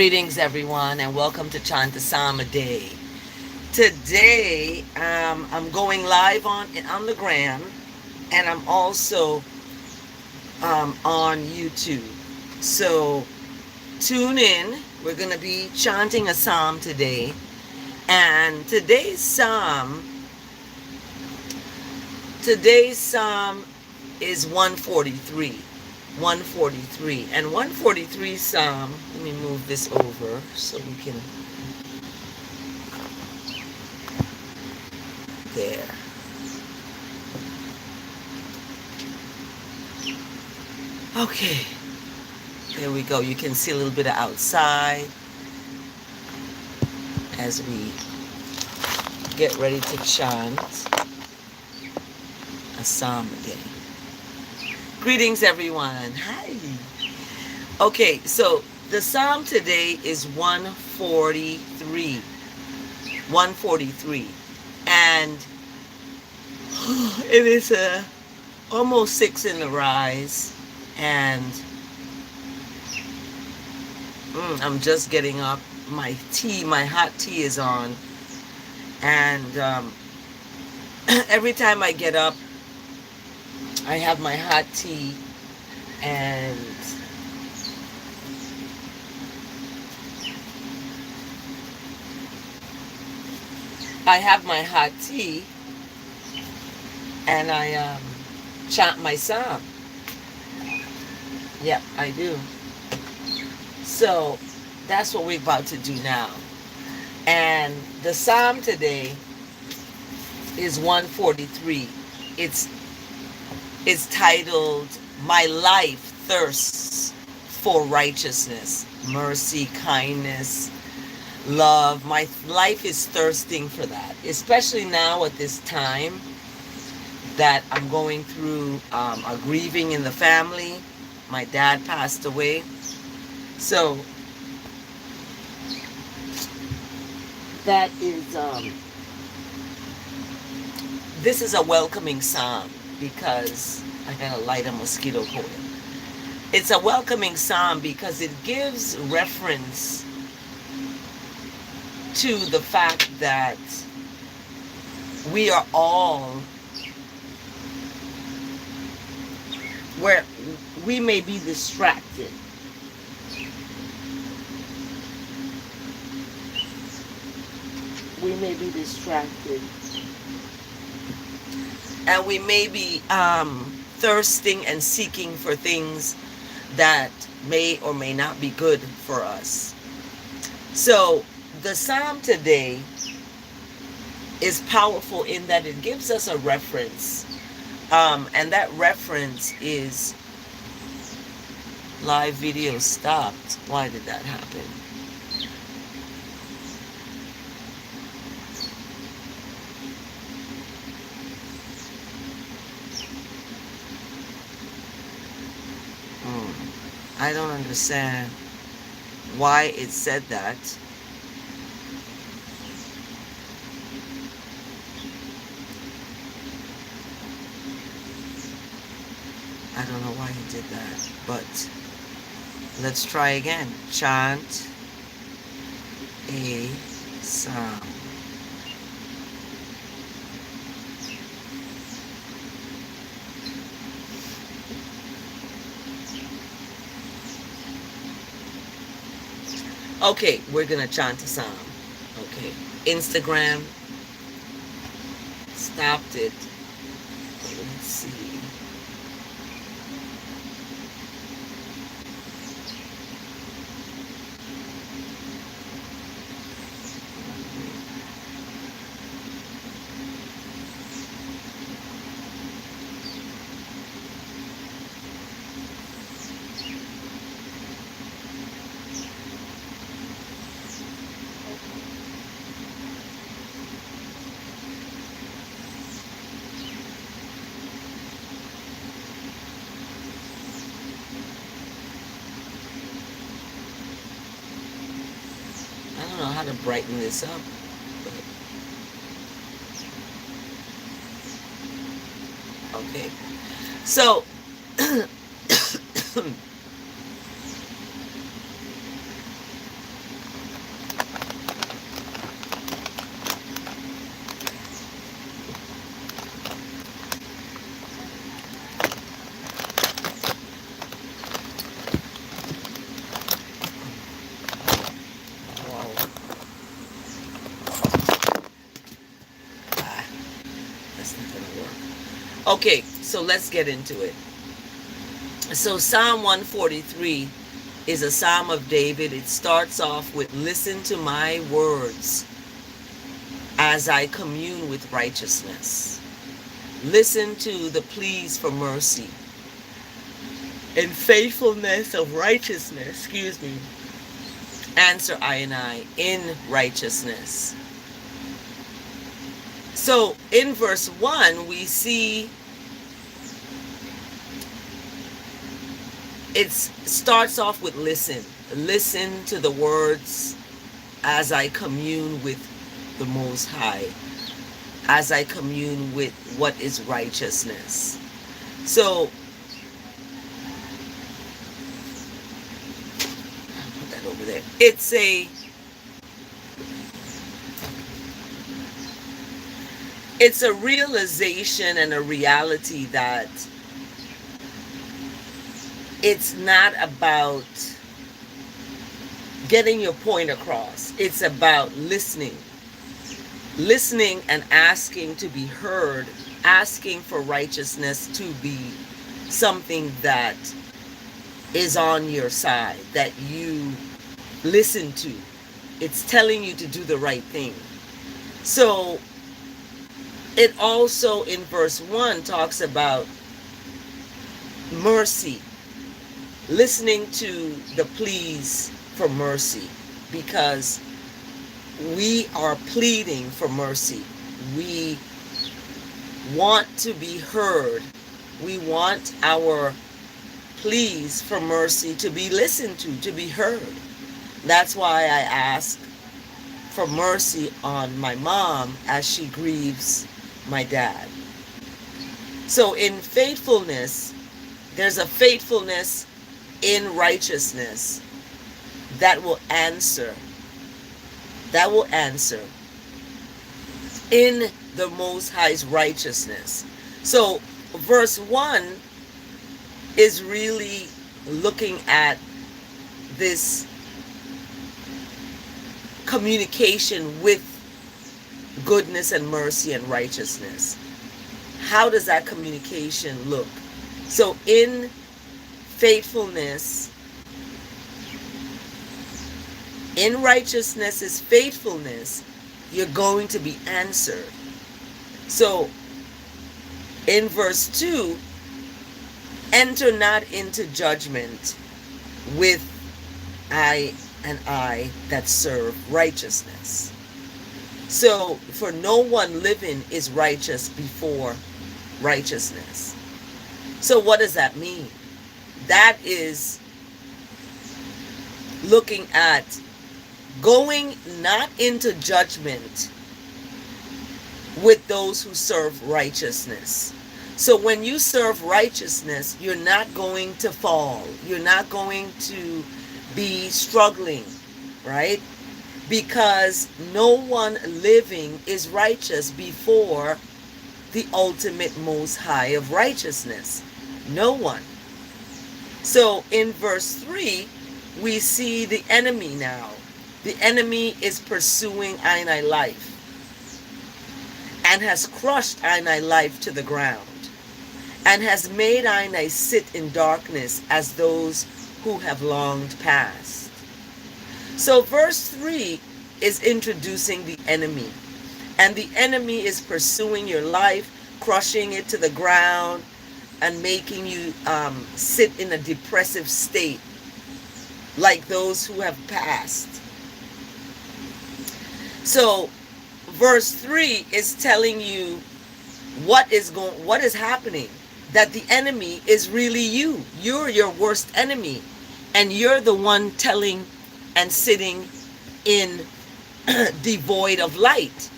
Greetings, everyone, and welcome to Chant a Day. Today, I'm going live on the gram, and I'm also on YouTube. So tune in. We're going to be chanting a psalm today, and today's psalm is 143. 143 and 143 psalm. Let me move this over so we can. There. Okay. There we go. You can see a little bit of outside as we get ready to chant a psalm again. Greetings, everyone. Hi. Okay, so the psalm today is 143. 143. And it is almost 6 in the rise. And I'm just getting up. My hot tea is on. And every time I get up, I have my hot tea, and I chant my psalm. Yep, I do. So that's what we're about to do now. And the psalm today is 143. It's titled, "My Life Thirsts for Righteousness, Mercy, Kindness, Love." My life is thirsting for that, especially now at this time that I'm going through a grieving in the family. My dad passed away. So that is, this is a welcoming psalm because I gotta light a mosquito coil. It's a welcoming psalm because it gives reference to the fact that we are all where we may be distracted. We may be distracted. And we may be thirsting and seeking for things that may or may not be good for us. So the psalm today is powerful in that it gives us a reference. And that reference is live video stopped. Why did that happen? I don't understand why it said that. I don't know why he did that, but let's try again. Chant a psalm. Okay, we're gonna chant a psalm. Okay, Instagram stopped it. Let's see. I don't know how to brighten this up. Okay. So Okay, so let's get into it. So Psalm 143 is a Psalm of David. It starts off with, listen to my words as I commune with righteousness. Listen to the pleas for mercy and faithfulness of righteousness. Answer I and I in righteousness. So in verse 1, we see it starts off with listen. Listen to the words as I commune with the Most High, as I commune with what is righteousness. So, I'll put that over there. It's a realization and a reality that it's not about getting your point across. It's about listening. Listening and asking to be heard, asking for righteousness to be something that is on your side, that you listen to. It's telling you to do the right thing. So it also in verse 1 talks about mercy, listening to the pleas for mercy, because we are pleading for mercy. We want to be heard. We want our pleas for mercy to be listened to be heard. That's why I ask for mercy on my mom as she grieves my dad. So in faithfulness, there's a faithfulness in righteousness that will answer. That will answer in the Most High's righteousness. So verse 1 is really looking at this communication with goodness and mercy and righteousness. How does that communication look? So in faithfulness, in righteousness is faithfulness, you're going to be answered. So in verse 2, enter not into judgment with I that serve righteousness. So for no one living is righteous before righteousness. So what does that mean? That is looking at going not into judgment with those who serve righteousness. So when you serve righteousness, you're not going to fall. You're not going to be struggling, right? Because no one living is righteous before the ultimate Most High of righteousness. No one. So in verse 3, we see the enemy now. The enemy is pursuing I life and has crushed I life to the ground and has made I sit in darkness as those who have longed past. So verse 3 is introducing the enemy, and the enemy is pursuing your life, crushing it to the ground and making you sit in a depressive state like those who have passed. So verse 3 is telling you what is happening, that the enemy is really you. You're your worst enemy, and you're the one telling and sitting in devoid of light,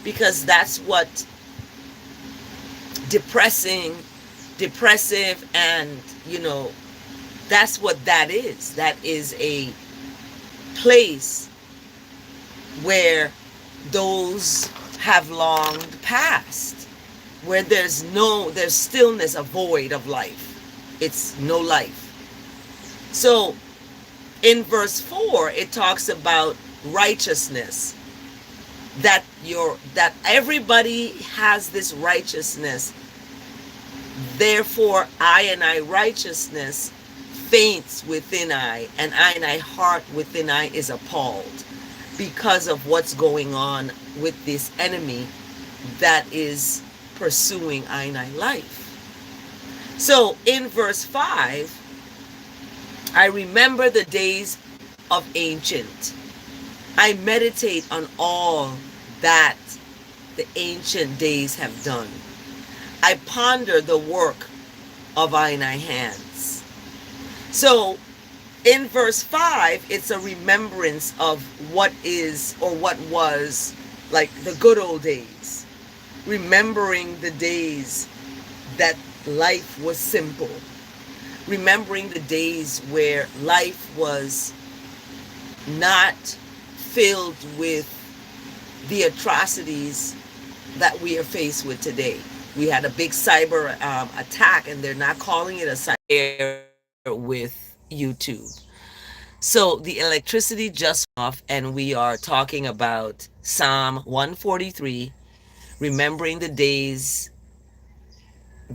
because that's what depressive and that's what that is. That is a place where those have longed past, where there's stillness, a void of life. It's no life. So in verse 4, it talks about righteousness, that everybody has this righteousness Therefore, I and I righteousness faints within I and I heart within I is appalled because of what's going on with this enemy that is pursuing I and I life. So in verse 5, I remember the days of ancient. I meditate on all that the ancient days have done. I ponder the work of thine hands. So in verse 5, it's a remembrance of what is or what was like the good old days. Remembering the days that life was simple. Remembering the days where life was not filled with the atrocities that we are faced with today. We had a big cyber attack, and they're not calling it a cyber with YouTube. So the electricity just went off, and we are talking about Psalm 143, remembering the days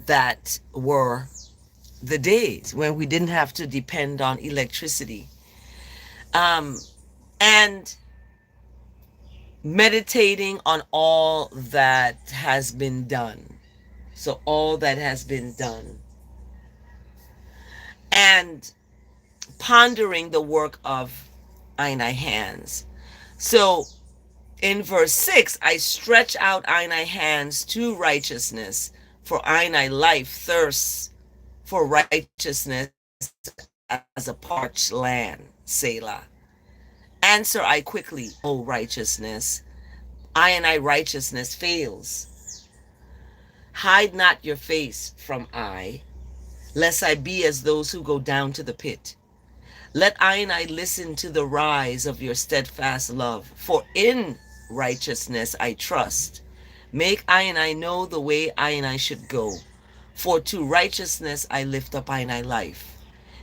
that were the days when we didn't have to depend on electricity. And meditating on all that has been done. So all that has been done. And pondering the work of thine hands. So in verse 6, I stretch out thine hands to righteousness, for thine life thirsts for righteousness as a parched land. Selah. Answer I quickly, O righteousness. I righteousness fails. Hide not your face from I, lest I be as those who go down to the pit. Let I listen to the rise of your steadfast love, for in righteousness I trust. Make I know the way I should go, for to righteousness I lift up I life.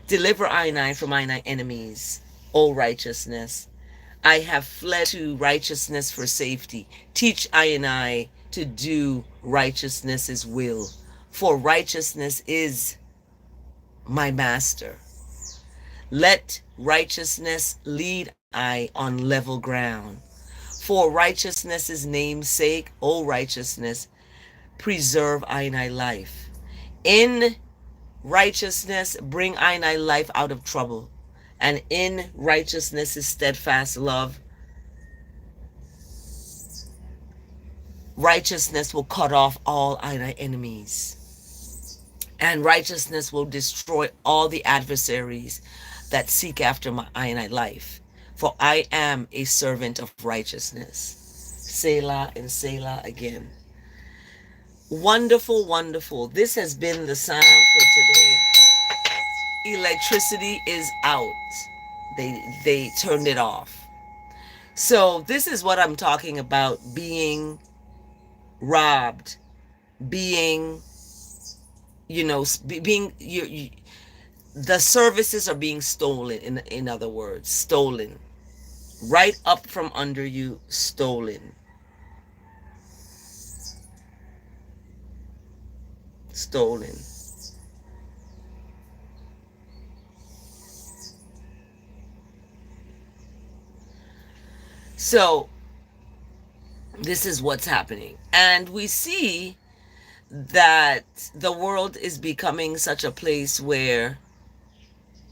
Deliver I from I enemies, O righteousness. I have fled to righteousness for safety. Teach I to do righteousness's will, for righteousness is my master. Let righteousness lead I on level ground. For righteousness' name's sake, O righteousness, preserve I life. In righteousness, bring I life out of trouble. And in righteousness' steadfast love, righteousness will cut off all I enemies. And righteousness will destroy all the adversaries that seek after my I life. For I am a servant of righteousness. Selah and Selah again. Wonderful, wonderful. This has been the psalm for today. Electricity is out. They turned it off. So this is what I'm talking about, being robbed, being, being the services are being stolen, in other words, stolen. Right up from under you, stolen. Stolen. So this is what's happening. And we see that the world is becoming such a place where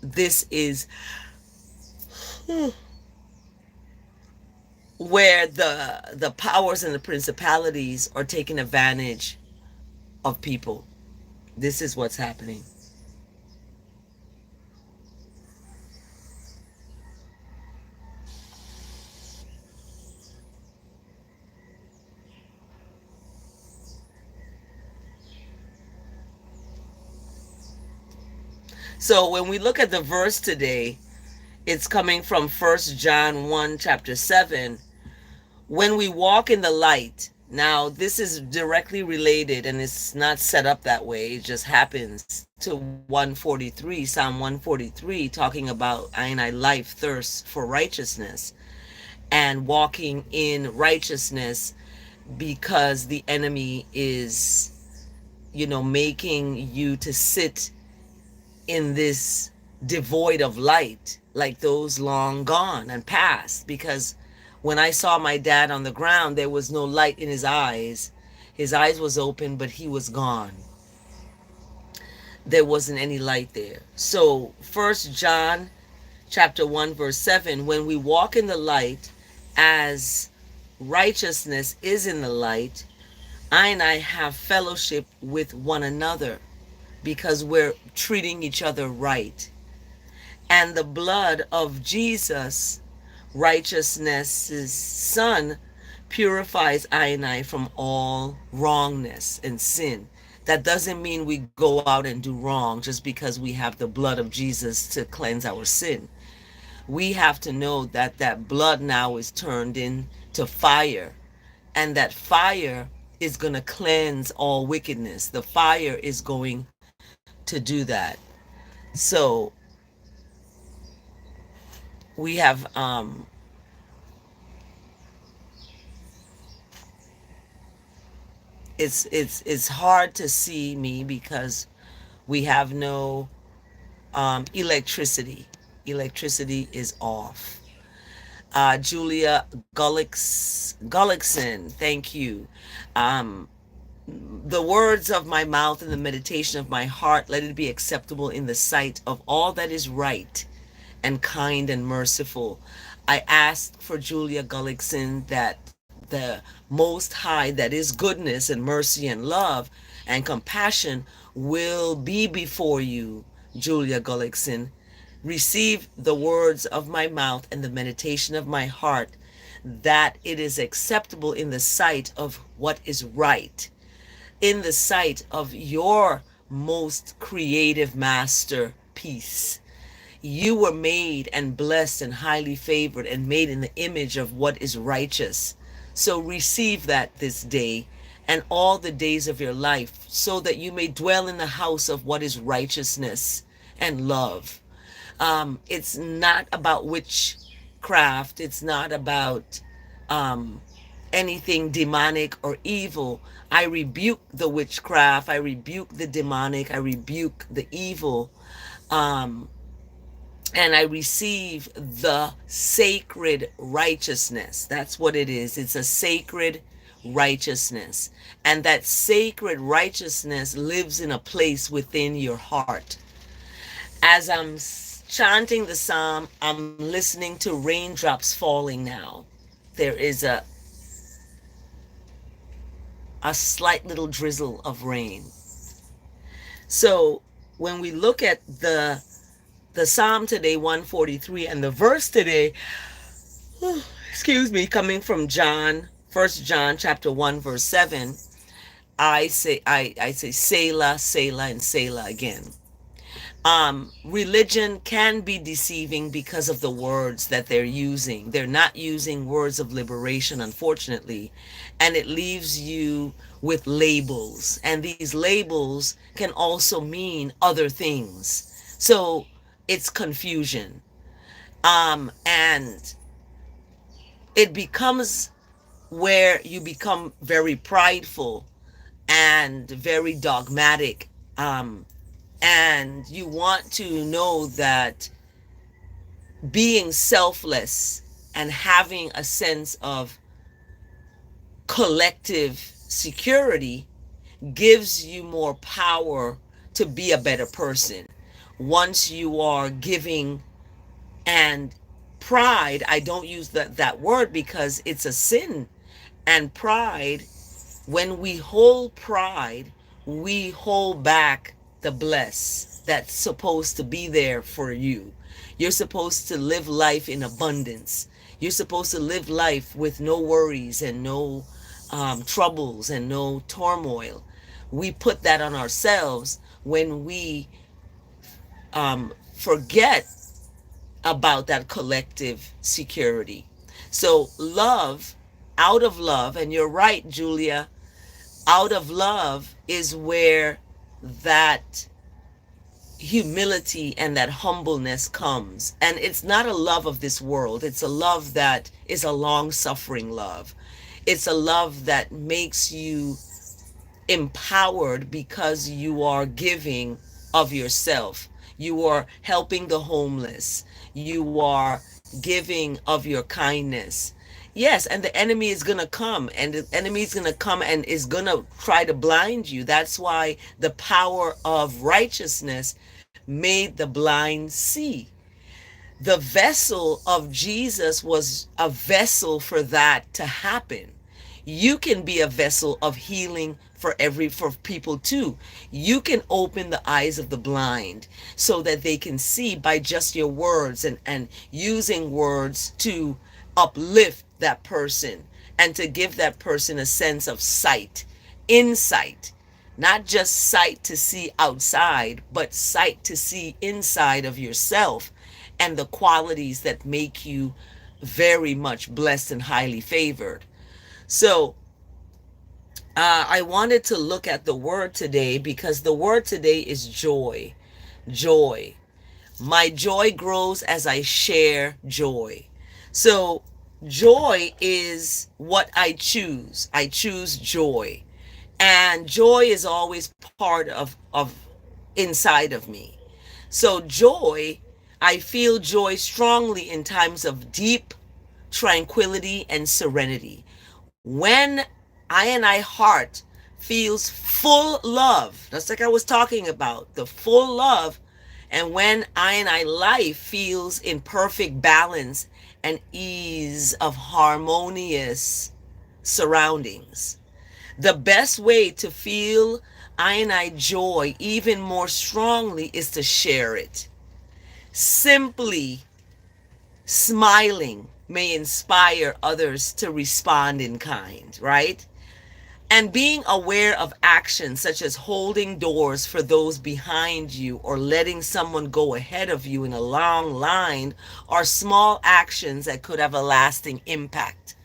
this is where the powers and the principalities are taking advantage of people. This is what's happening. So when we look at the verse today, it's coming from 1 John 1, chapter 7. When we walk in the light, now this is directly related, and it's not set up that way. It just happens to 143, Psalm 143, talking about I life thirsts for righteousness and walking in righteousness because the enemy is making you to sit in this devoid of light, like those long gone and past. Because when I saw my dad on the ground, there was no light in his eyes. His eyes was open, but he was gone. There wasn't any light there. So 1 John chapter 1 verse 7, when we walk in the light as righteousness is in the light, I have fellowship with one another because we're treating each other right. And the blood of Jesus, righteousness' son, purifies I from all wrongness and sin. That doesn't mean we go out and do wrong just because we have the blood of Jesus to cleanse our sin. We have to know that that blood now is turned into fire, and that fire is going to cleanse all wickedness. The fire is going to do that. So we have it's hard to see me because we have no electricity. Electricity is off. Julia Gullickson, thank you. The words of my mouth and the meditation of my heart, let it be acceptable in the sight of all that is right and kind and merciful. I ask for Julia Gullickson that the Most High, that is goodness and mercy and love and compassion, will be before you, Julia Gullickson. Receive the words of my mouth and the meditation of my heart, that it is acceptable in the sight of what is right, in the sight of your most creative masterpiece. You were made and blessed and highly favored and made in the image of what is righteous. So receive that this day and all the days of your life, so that you may dwell in the house of what is righteousness and love. It's not about witchcraft. It's not about anything demonic or evil. I rebuke the witchcraft. I rebuke the demonic. I rebuke the evil. And I receive the sacred righteousness. That's what it is. It's a sacred righteousness. And that sacred righteousness lives in a place within your heart. As I'm chanting the psalm, I'm listening to raindrops falling now. There is a slight little drizzle of rain. So when we look at the psalm today, 143, and the verse today, coming from John, 1 John chapter 1 verse 7, I say Selah, Selah, and Selah again. Religion can be deceiving because of the words that they're using. They're not using words of liberation, unfortunately, and it leaves you with labels, and these labels can also mean other things. So it's confusion, and it becomes where you become very prideful and very dogmatic, and you want to know that being selfless and having a sense of collective security gives you more power to be a better person. Once you are giving, and pride, I don't use that word because it's a sin. And pride, when we hold pride, we hold back the bless that's supposed to be there for you. You're supposed to live life in abundance. You're supposed to live life with no worries and no troubles and no turmoil. We put that on ourselves when we forget about that collective security. So love, out of love, and you're right, Julia, out of love is where that humility and that humbleness comes. And it's not a love of this world. It's a love that is a long-suffering love. It's a love that makes you empowered because you are giving of yourself. You are helping the homeless. You are giving of your kindness. Yes, and the enemy is going to come, and the enemy is going to come and is going to try to blind you. That's why the power of righteousness made the blind see. The vessel of Jesus was a vessel for that to happen. You can be a vessel of healing for people too. You can open the eyes of the blind so that they can see by just your words, and using words to uplift that person and to give that person a sense of sight, insight. Not just sight to see outside, but sight to see inside of yourself and the qualities that make you very much blessed and highly favored. So, I wanted to look at the word today because the word today is joy. Joy. My joy grows as I share joy. So, joy is what I choose. I choose joy. And joy is always part of inside of me. So, joy, I feel joy strongly in times of deep tranquility and serenity. When I heart feels full love, that's like I was talking about, the full love, and when I life feels in perfect balance and ease of harmonious surroundings. The best way to feel I joy even more strongly is to share it. Simply smiling may inspire others to respond in kind, right? And being aware of actions such as holding doors for those behind you or letting someone go ahead of you in a long line are small actions that could have a lasting impact.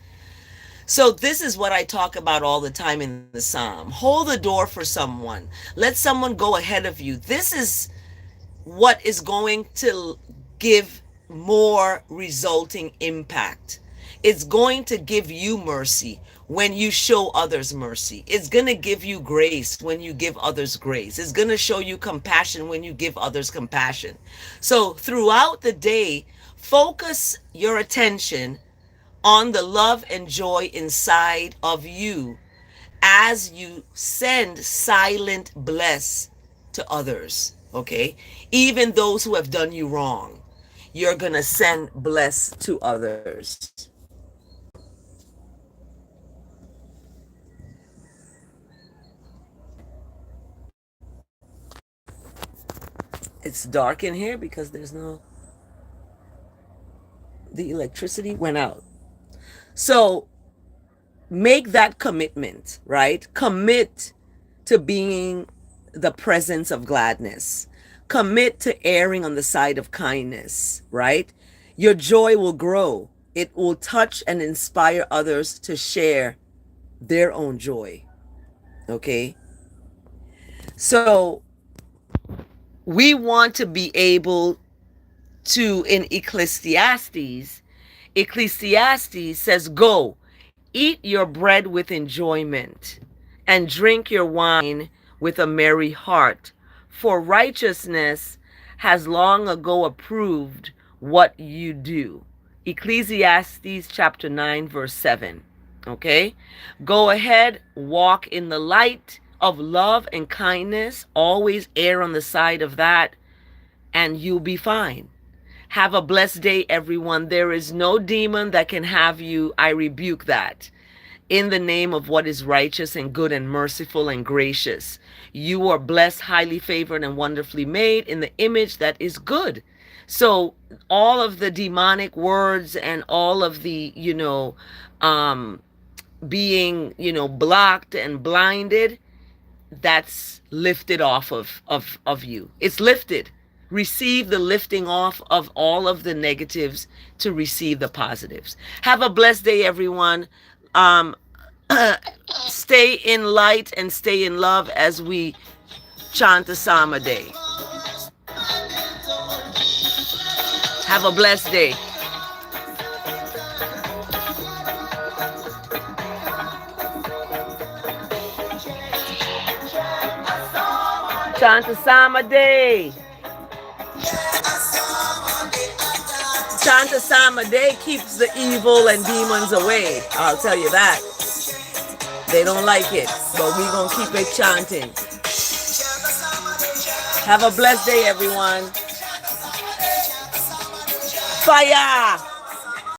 So this is what I talk about all the time in the Psalm. Hold the door for someone. Let someone go ahead of you. This is what is going to give more resulting impact. It's going to give you mercy when you show others mercy. It's going to give you grace when you give others grace. It's going to show you compassion when you give others compassion. So throughout the day, focus your attention on the love and joy inside of you as you send silent bless to others, okay? Even those who have done you wrong, you're going to send bless to others. It's dark in here because the electricity went out. So make that commitment, right? Commit to being the presence of gladness. Commit to erring on the side of kindness, right? Your joy will grow. It will touch and inspire others to share their own joy. Okay? So we want to be able to, in Ecclesiastes says, go, eat your bread with enjoyment, and drink your wine with a merry heart. For righteousness has long ago approved what you do. Ecclesiastes chapter 9, verse 7. Okay? Go ahead, walk in the light of love and kindness. Always err on the side of that, and you'll be fine. Have a blessed day, everyone. There is no demon that can have you. I rebuke that. In the name of what is righteous and good and merciful and gracious. You are blessed, highly favored, and wonderfully made in the image that is good. So all of the demonic words and all of the, being, blocked and blinded, that's lifted off of you. It's lifted. Receive the lifting off of all of the negatives to receive the positives. Have a blessed day, everyone. Um, stay in light and stay in love as we chant the psalm a day. Have a blessed day. Chant a psalm a day. Chant a psalm a day keeps the evil and demons away. I'll tell you that. They don't like it, but we're going to keep it chanting. Have a blessed day, everyone. Fire!